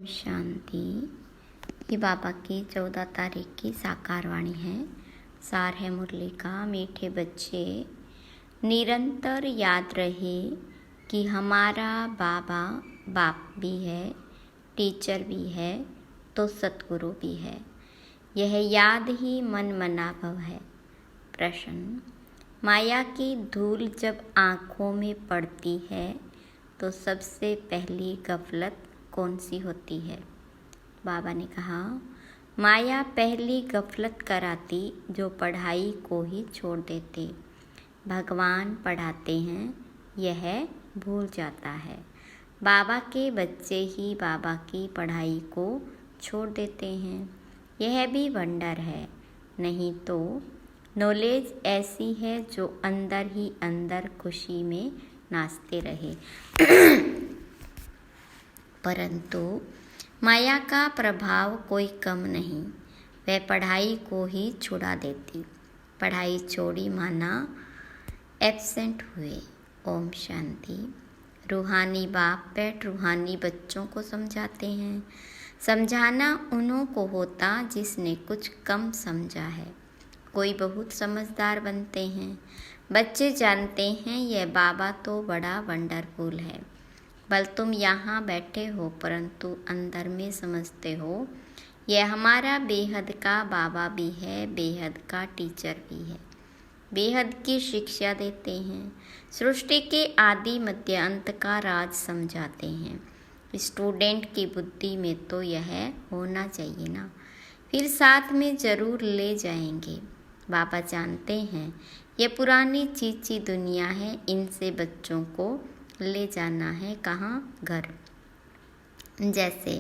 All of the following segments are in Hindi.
शांति। ये बाबा की 14 तारीख की साकार वाणी है। सार है मुरली का। मीठे बच्चे, निरंतर याद रहे कि हमारा बाबा बाप भी है, टीचर भी है, तो सतगुरु भी है। यह याद ही मन मनाभव है। प्रश्न: माया की धूल जब आँखों में पड़ती है तो सबसे पहली गफलत कौन सी होती है? बाबा ने कहा, माया पहली गफलत कराती जो पढ़ाई को ही छोड़ देते। भगवान पढ़ाते हैं, यह भूल जाता है। बाबा के बच्चे ही बाबा की पढ़ाई को छोड़ देते हैं। यह भी वंडर है। नहीं तो नॉलेज ऐसी है जो अंदर ही अंदर खुशी में नाचते रहे। परंतु माया का प्रभाव कोई कम नहीं, वह पढ़ाई को ही छुड़ा देती। पढ़ाई छोड़ी माना एब्सेंट हुए। ओम शांति। रूहानी बाप बैठ रूहानी बच्चों को समझाते हैं। समझाना उन्हों को होता जिसने कुछ कम समझा है। कोई बहुत समझदार बनते हैं। बच्चे जानते हैं यह बाबा तो बड़ा वंडरफुल है। बल तुम यहाँ बैठे हो परंतु अंदर में समझते हो यह हमारा बेहद का बाबा भी है, बेहद का टीचर भी है। बेहद की शिक्षा देते हैं। सृष्टि के आदि मध्य अंत का राज समझाते हैं। स्टूडेंट की बुद्धि में तो यह होना चाहिए ना, फिर साथ में ज़रूर ले जाएंगे। बाबा जानते हैं यह पुरानी चीची दुनिया है, इनसे बच्चों को ले जाना है कहाँ? घर। जैसे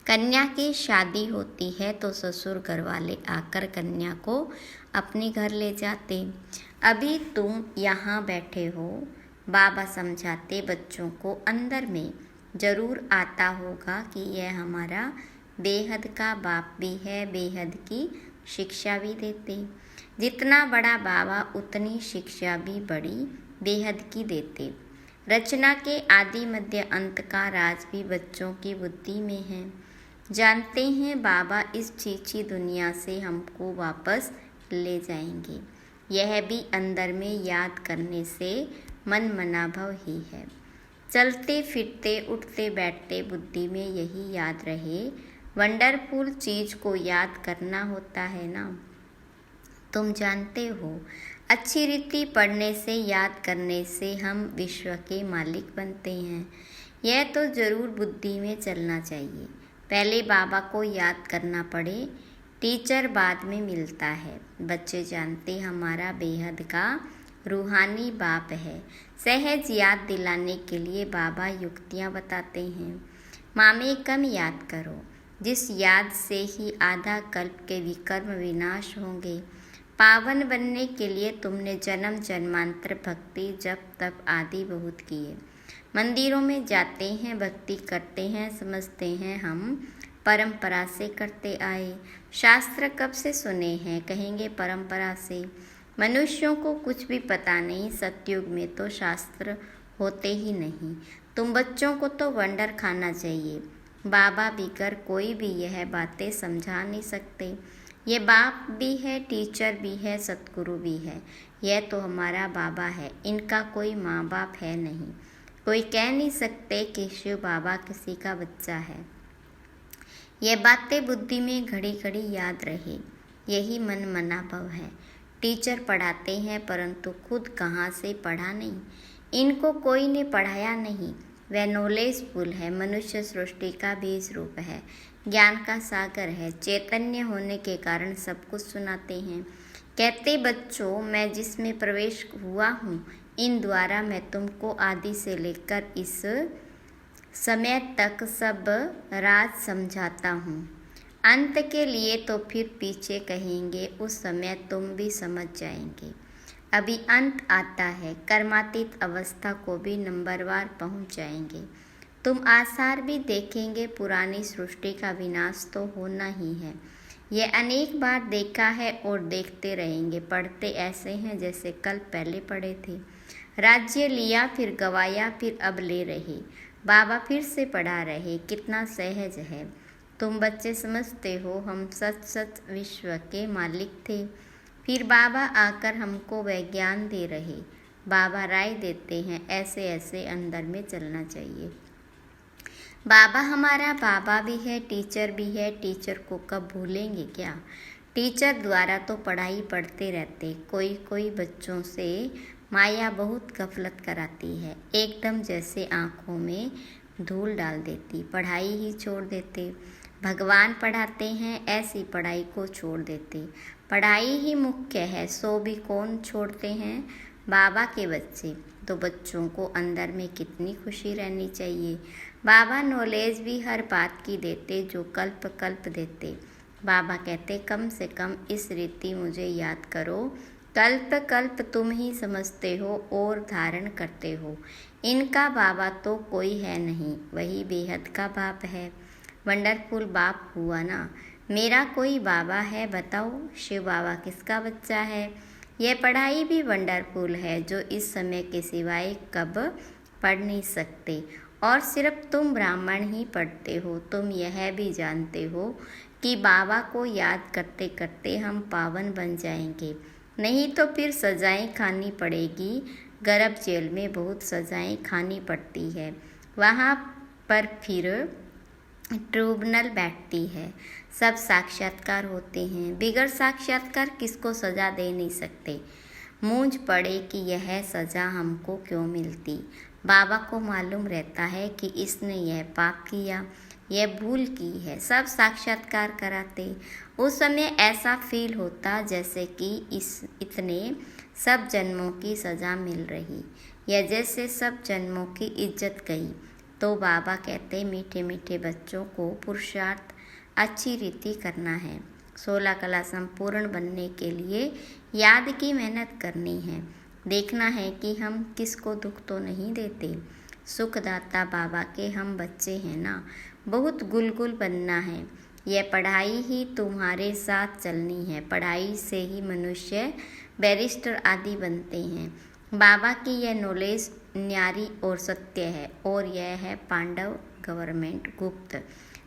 कन्या की शादी होती है तो ससुर घर वाले आकर कन्या को अपने घर ले जाते। अभी तुम यहाँ बैठे हो, बाबा समझाते बच्चों को अंदर में ज़रूर आता होगा कि यह हमारा बेहद का बाप भी है, बेहद की शिक्षा भी देते। जितना बड़ा बाबा उतनी शिक्षा भी बड़ी बेहद की देते। रचना के आदि मध्य अंत का राज भी बच्चों की बुद्धि में है। जानते हैं बाबा इस चीची दुनिया से हमको वापस ले जाएंगे। यह भी अंदर में याद करने से मन मनाभव ही है। चलते फिरते उठते बैठते बुद्धि में यही याद रहे। वंडरफुल चीज़ को याद करना होता है ना। तुम जानते हो अच्छी रीति पढ़ने से याद करने से हम विश्व के मालिक बनते हैं। यह तो ज़रूर बुद्धि में चलना चाहिए। पहले बाबा को याद करना पड़े, टीचर बाद में मिलता है। बच्चे जानते हमारा बेहद का रूहानी बाप है। सहज याद दिलाने के लिए बाबा युक्तियाँ बताते हैं। मामे कम याद करो, जिस याद से ही आधा कल्प के विकर्म विनाश होंगे। पावन बनने के लिए तुमने जन्म जन्मांतर भक्ति जप तप आदि बहुत किए। मंदिरों में जाते हैं, भक्ति करते हैं, समझते हैं हम परंपरा से करते आए। शास्त्र कब से सुने हैं, कहेंगे परंपरा से। मनुष्यों को कुछ भी पता नहीं, सतयुग में तो शास्त्र होते ही नहीं। तुम बच्चों को तो वंडर खाना चाहिए। बाबा बिगर कोई भी यह बातें समझा नहीं सकते। ये बाप भी है, टीचर भी है, सतगुरु भी है। यह तो हमारा बाबा है, इनका कोई माँ बाप है नहीं। कोई कह नहीं सकते कि शिव बाबा किसी का बच्चा है। ये बातें बुद्धि में घड़ी घड़ी याद रहे, यही मन मनाभव है। टीचर पढ़ाते हैं परंतु खुद कहाँ से पढ़ा नहीं। इनको कोई ने पढ़ाया नहीं। वह नॉलेजफुल है, मनुष्य सृष्टि का बीज रूप है, ज्ञान का सागर है। चैतन्य होने के कारण सब कुछ सुनाते हैं। कहते बच्चों, मैं जिसमें प्रवेश हुआ हूँ, इन द्वारा मैं तुमको आदि से लेकर इस समय तक सब राज समझाता हूँ। अंत के लिए तो फिर पीछे कहेंगे, उस समय तुम भी समझ जाएंगे। अभी अंत आता है, कर्मातीत अवस्था को भी नंबरवार पहुँच जाएंगे। तुम आसार भी देखेंगे, पुरानी सृष्टि का विनाश तो होना ही है। यह अनेक बार देखा है और देखते रहेंगे। पढ़ते ऐसे हैं जैसे कल पहले पढ़े थे। राज्य लिया फिर गवाया फिर अब ले रहे। बाबा फिर से पढ़ा रहे, कितना सहज है। तुम बच्चे समझते हो हम सच सच विश्व के मालिक थे। फिर बाबा आकर हमको वह ज्ञान दे रहे। बाबा राय देते हैं ऐसे ऐसे अंदर में चलना चाहिए। बाबा हमारा बाबा भी है, टीचर भी है। टीचर को कब भूलेंगे क्या? टीचर द्वारा तो पढ़ाई पढ़ते रहते। कोई कोई बच्चों से माया बहुत गफलत कराती है, एकदम जैसे आँखों में धूल डाल देती, पढ़ाई ही छोड़ देते। भगवान पढ़ाते हैं, ऐसी पढ़ाई को छोड़ देते। पढ़ाई ही मुख्य है, सो भी कौन छोड़ते हैं? बाबा के बच्चे। तो बच्चों को अंदर में कितनी खुशी रहनी चाहिए। बाबा नॉलेज भी हर बात की देते, जो कल्प कल्प देते। बाबा कहते कम से कम इस रीति मुझे याद करो, कल्प कल्प तुम ही समझते हो और धारण करते हो। इनका बाबा तो कोई है नहीं, वही बेहद का बाप है। वंडरफुल बाप हुआ ना। मेरा कोई बाबा है बताओ? शिव बाबा किसका बच्चा है? यह पढ़ाई भी वंडरफुल है, जो इस समय के सिवाय कब पढ़ नहीं सकते। और सिर्फ तुम ब्राह्मण ही पढ़ते हो। तुम यह भी जानते हो कि बाबा को याद करते करते हम पावन बन जाएंगे, नहीं तो फिर सजाएं खानी पड़ेगी। गर्भ जेल में बहुत सजाएं खानी पड़ती है, वहाँ पर फिर ट्रिब्यूनल बैठती है, सब साक्षात्कार होते हैं। बिगर साक्षात्कार किसको सजा दे नहीं सकते। मूंझ पड़े कि यह सजा हमको क्यों मिलती। बाबा को मालूम रहता है कि इसने यह पाप किया, यह भूल की है। सब साक्षात्कार कराते। उस समय ऐसा फील होता जैसे कि इतने सब जन्मों की सज़ा मिल रही, या जैसे सब जन्मों की इज्जत गई। तो बाबा कहते मीठे मीठे बच्चों को पुरुषार्थ अच्छी रीति करना है। 16 कला संपूर्ण बनने के लिए याद की मेहनत करनी है। देखना है कि हम किसको दुख तो नहीं देते। सुखदाता बाबा के हम बच्चे हैं ना, बहुत गुलगुल बनना है। यह पढ़ाई ही तुम्हारे साथ चलनी है। पढ़ाई से ही मनुष्य बैरिस्टर आदि बनते हैं। बाबा की यह नॉलेज न्यारी और सत्य है, और यह है पांडव गवर्नमेंट गुप्त।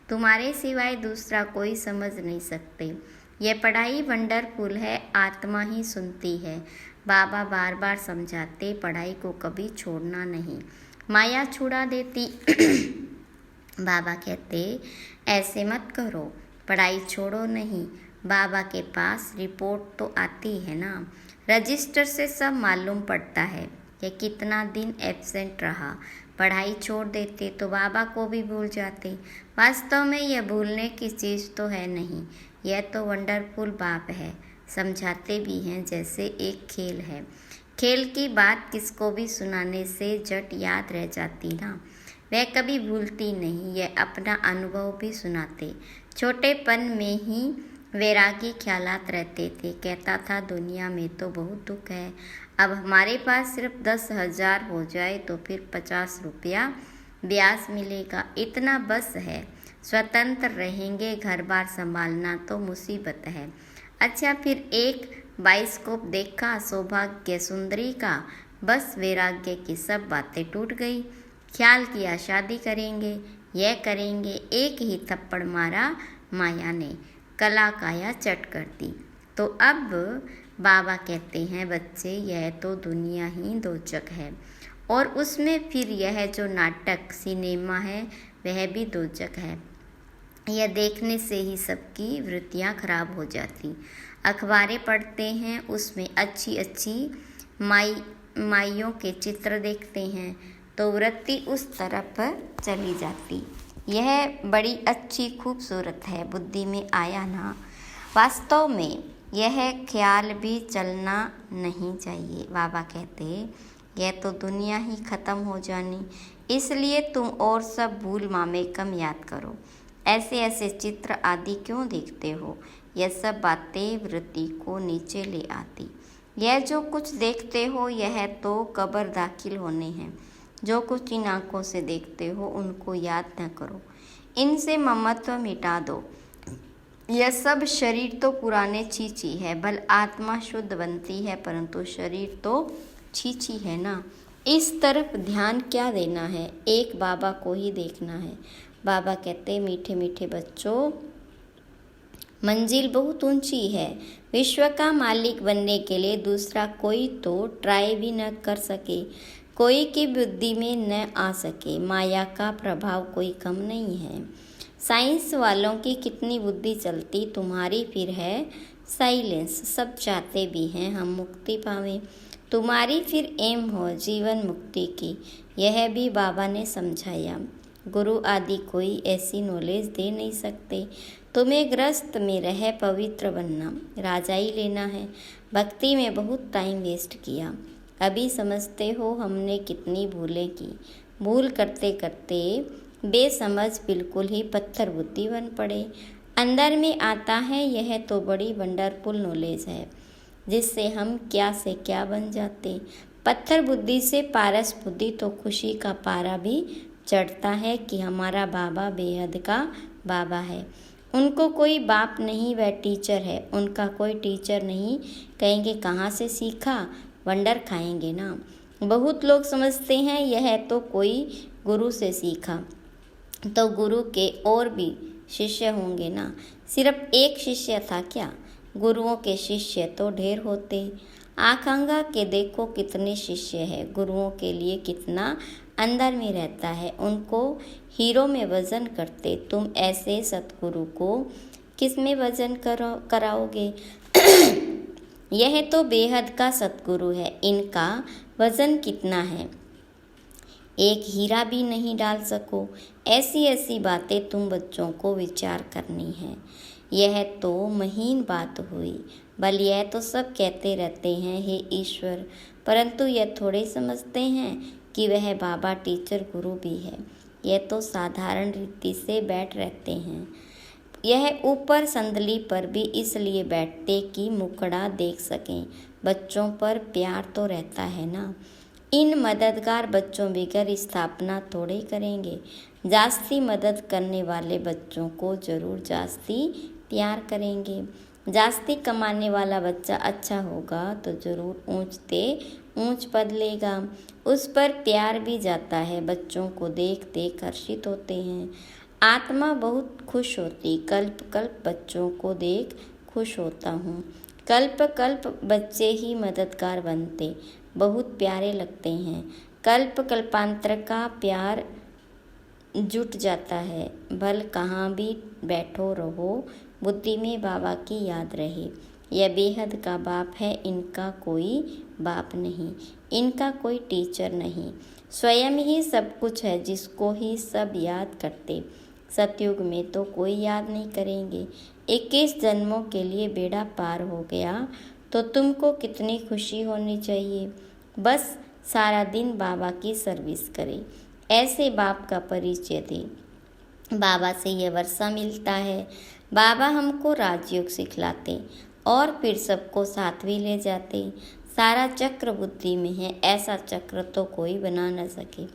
तुम्हारे सिवाय दूसरा कोई समझ नहीं सकते। यह पढ़ाई वंडरफुल है, आत्मा ही सुनती है। बाबा बार बार समझाते पढ़ाई को कभी छोड़ना नहीं, माया छुड़ा देती। बाबा कहते ऐसे मत करो, पढ़ाई छोड़ो नहीं। बाबा के पास रिपोर्ट तो आती है ना, रजिस्टर से सब मालूम पड़ता है कि कितना दिन एब्सेंट रहा। पढ़ाई छोड़ देते तो बाबा को भी भूल जाते। वास्तव में यह भूलने की चीज़ तो है नहीं, यह तो वंडरफुल बाप है। समझाते भी हैं जैसे एक खेल है। खेल की बात किसको भी सुनाने से झट याद रह जाती ना, वह कभी भूलती नहीं। यह अपना अनुभव भी सुनाते। छोटेपन में ही वैरागी ख्यालात रहते थे। कहता था दुनिया में तो बहुत दुख है, अब हमारे पास सिर्फ 10,000 हो जाए तो फिर 50 रुपया ब्याज मिलेगा, इतना बस है। स्वतंत्र रहेंगे, घर बार संभालना तो मुसीबत है। अच्छा, फिर एक बाइस्कोप देखा सौभाग्य सुंदरी का, बस वैराग्य की सब बातें टूट गई। ख्याल किया शादी करेंगे, यह करेंगे, एक ही थप्पड़ मारा माया ने, कला काया चट कर दी। तो अब बाबा कहते हैं बच्चे, यह तो दुनिया ही दोजक है, और उसमें फिर यह जो नाटक सिनेमा है वह भी दोजक है। यह देखने से ही सबकी वृत्तियाँ खराब हो जाती। अखबारें पढ़ते हैं, उसमें अच्छी अच्छी माइयों के चित्र देखते हैं तो वृत्ति उस तरफ चली जाती। यह बड़ी अच्छी खूबसूरत है, बुद्धि में आया ना। वास्तव में यह ख्याल भी चलना नहीं चाहिए। बाबा कहते यह तो दुनिया ही ख़त्म हो जानी, इसलिए तुम और सब भूल मामे कम याद करो। ऐसे ऐसे चित्र आदि क्यों देखते हो? यह सब बातें वृत्ति को नीचे ले आती। यह जो कुछ देखते हो यह तो कब्र दाखिल होने हैं। जो कुछ इन आँखों से देखते हो उनको याद न करो, इनसे ममत्व मिटा दो। यह सब शरीर तो पुराने छीछी है, भल आत्मा शुद्ध बनती है, परंतु शरीर तो छीछी है ना। इस तरफ ध्यान क्या देना है, एक बाबा को ही देखना है। बाबा कहते, मीठे मीठे बच्चों, मंजिल बहुत ऊंची है। विश्व का मालिक बनने के लिए दूसरा कोई तो ट्राई भी न कर सके, कोई की बुद्धि में न आ सके। माया का प्रभाव कोई कम नहीं है। साइंस वालों की कितनी बुद्धि चलती, तुम्हारी फिर है साइलेंस। सब चाहते भी हैं हम मुक्ति पावें, तुम्हारी फिर एम हो जीवन मुक्ति की। यह भी बाबा ने समझाया। गुरु आदि कोई ऐसी नॉलेज दे नहीं सकते। तुम्हें ग्रस्त में रह पवित्र बनना, राजा ही लेना है। भक्ति में बहुत टाइम वेस्ट किया, अभी समझते हो हमने कितनी भूलें की। भूल करते करते बेसमझ बिल्कुल ही पत्थर बुद्धि बन पड़े। अंदर में आता है यह तो बड़ी वंडरफुल नॉलेज है, जिससे हम क्या से क्या बन जाते। पत्थर बुद्धि से पारस बुद्धि तो खुशी का पारा भी चढ़ता है कि हमारा बाबा बेहद का बाबा है। उनको कोई बाप नहीं, वह टीचर है। उनका कोई टीचर नहीं, कहेंगे कहाँ से सीखा, वंडर खाएंगे ना। बहुत लोग समझते हैं यह तो कोई गुरु से सीखा, तो गुरु के और भी शिष्य होंगे ना। सिर्फ एक शिष्य था क्या, गुरुओं के शिष्य तो ढेर होते। आकांक्षा के देखो कितने शिष्य हैं, गुरुओं के लिए कितना अंदर में रहता है। उनको हीरो में वजन करते, तुम ऐसे सतगुरु को किस में वजन कराओगे। यह तो बेहद का सतगुरु है, इनका वजन कितना है, एक हीरा भी नहीं डाल सको। ऐसी ऐसी बातें तुम बच्चों को विचार करनी है। यह तो महीन बात हुई। बल यह तो सब कहते रहते हैं हे ईश्वर, परंतु यह थोड़े समझते हैं कि वह बाबा टीचर गुरु भी है। यह तो साधारण रीति से बैठ रहते हैं। यह ऊपर संदली पर भी इसलिए बैठते कि मुखड़ा देख सकें। बच्चों पर प्यार तो रहता है ना। इन मददगार बच्चों बगैर स्थापना थोड़े करेंगे। जास्ती मदद करने वाले बच्चों को जरूर जास्ती प्यार करेंगे। जास्ती कमाने वाला बच्चा अच्छा होगा तो जरूर ऊंच पद लेगा। उस पर प्यार भी जाता है। बच्चों को देख देख हर्षित होते हैं। आत्मा बहुत खुश होती। कल्प कल्प बच्चों को देख खुश होता हूँ। कल्प कल्प बच्चे ही मददगार बनते, बहुत प्यारे लगते हैं। कल्प कल्पांतर का प्यार जुट जाता है। भल कहाँ भी बैठो रहो, बुद्धि में बाबा की याद रहे। यह बेहद का बाप है, इनका कोई बाप नहीं, इनका कोई टीचर नहीं। स्वयं ही सब कुछ है, जिसको ही सब याद करते। सतयुग में तो कोई याद नहीं करेंगे। 21 जन्मों के लिए बेड़ा पार हो गया तो तुमको कितनी खुशी होनी चाहिए। बस सारा दिन बाबा की सर्विस करे, ऐसे बाप का परिचय दे। बाबा से यह वर्षा मिलता है। बाबा हमको राजयोग सिखलाते और फिर सबको साथ भी ले जाते। सारा चक्र बुद्धि में है, ऐसा चक्र तो कोई बना न सके।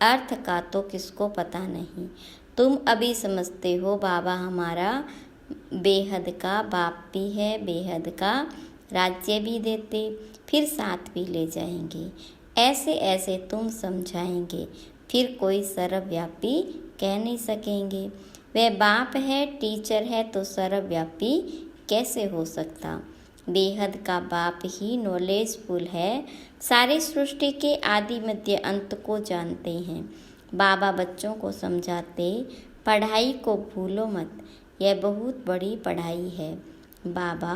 अर्थ का तो किसको पता नहीं। तुम अभी समझते हो बाबा हमारा बेहद का बाप भी है, बेहद का राज्य भी देते, फिर साथ भी ले जाएंगे। ऐसे ऐसे तुम समझाएंगे, फिर कोई सर्वव्यापी कह नहीं सकेंगे। वह बाप है, टीचर है, तो सर्वव्यापी कैसे हो सकता। बेहद का बाप ही नॉलेजफुल है, सारी सृष्टि के आदि मध्य अंत को जानते हैं। बाबा बच्चों को समझाते, पढ़ाई को भूलो मत, यह बहुत बड़ी पढ़ाई है। बाबा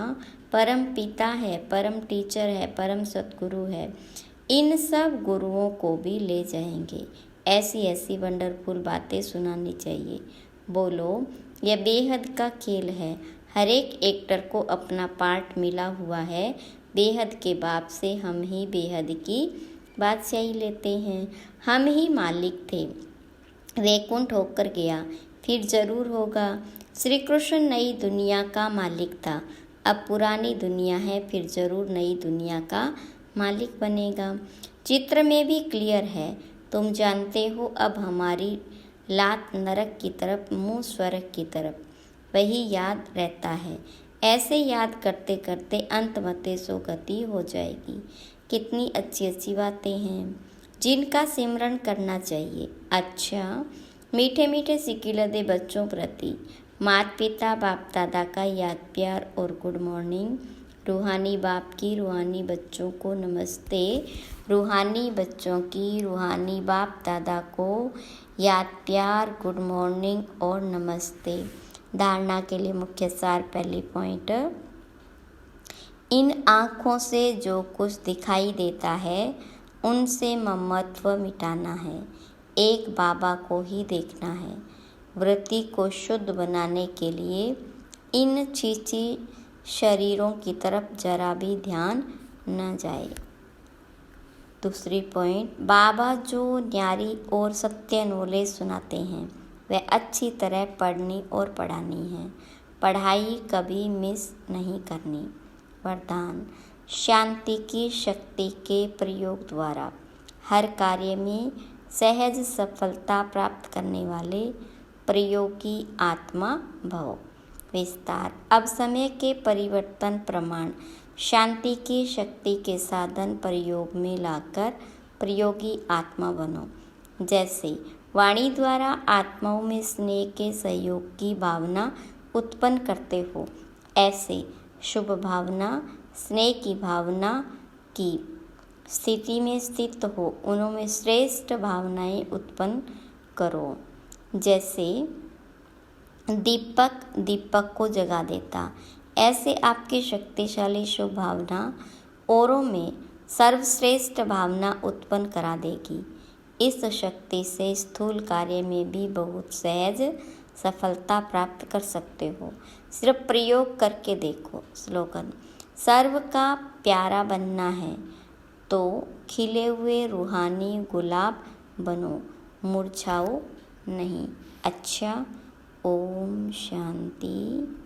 परम पिता है, परम टीचर है, परम सतगुरु है। इन सब गुरुओं को भी ले जाएंगे। ऐसी ऐसी वंडरफुल बातें सुनानी चाहिए। बोलो, यह बेहद का खेल है। हर एक एक्टर को अपना पार्ट मिला हुआ है। बेहद के बाप से हम ही बेहद की बादशाही लेते हैं। हम ही मालिक थे, वैकुंठ होकर गया, फिर जरूर होगा। श्री कृष्ण नई दुनिया का मालिक था, अब पुरानी दुनिया है, फिर जरूर नई दुनिया का मालिक बनेगा। चित्र में भी क्लियर है, तुम जानते हो। अब हमारी लात नरक की तरफ, मुँह स्वर्ग की तरफ, वही याद रहता है। ऐसे याद करते करते अंत मते सो गति हो जाएगी। कितनी अच्छी अच्छी बातें हैं। जिनका सिमरन करना चाहिए। अच्छा, मीठे मीठे सिक्के दे बच्चों प्रति माता पिता बाप दादा का याद प्यार और गुड मॉर्निंग। रूहानी बाप की रूहानी बच्चों को नमस्ते। रूहानी बच्चों की रूहानी बाप दादा को याद प्यार गुड मॉर्निंग और नमस्ते। धारणा के लिए मुख्य सार। पहली पॉइंट, इन आँखों से जो कुछ दिखाई देता है उनसे ममत्व मिटाना है। एक बाबा को ही देखना है। वृत्ति को शुद्ध बनाने के लिए इन चीची शरीरों की तरफ जरा भी ध्यान न जाए। दूसरी पॉइंट, बाबा जो न्यारी और सत्य नॉलेज सुनाते हैं वह अच्छी तरह पढ़नी और पढ़ानी है। पढ़ाई कभी मिस नहीं करनी। वरदान, शांति की शक्ति के प्रयोग द्वारा हर कार्य में सहज सफलता प्राप्त करने वाले प्रयोगी आत्मा भव। विस्तार, अब समय के परिवर्तन प्रमाण शांति की शक्ति के साधन प्रयोग में लाकर प्रयोगी आत्मा बनो। जैसे वाणी द्वारा आत्माओं में स्नेह के सहयोग की भावना उत्पन्न करते हो, ऐसे शुभ भावना स्नेह की भावना की स्थिति में स्थित हो उनमें श्रेष्ठ भावनाएं उत्पन्न करो। जैसे दीपक दीपक को जगा देता, ऐसे आपकी शक्तिशाली शुभ भावना औरों में सर्वश्रेष्ठ भावना उत्पन्न करा देगी। इस शक्ति से स्थूल कार्य में भी बहुत सहज सफलता प्राप्त कर सकते हो। सिर्फ प्रयोग करके देखो। स्लोगन, सर्व का प्यारा बनना है तो खिले हुए रूहानी गुलाब बनो, मुरझाओ नहीं। अच्छा, ओम शांति।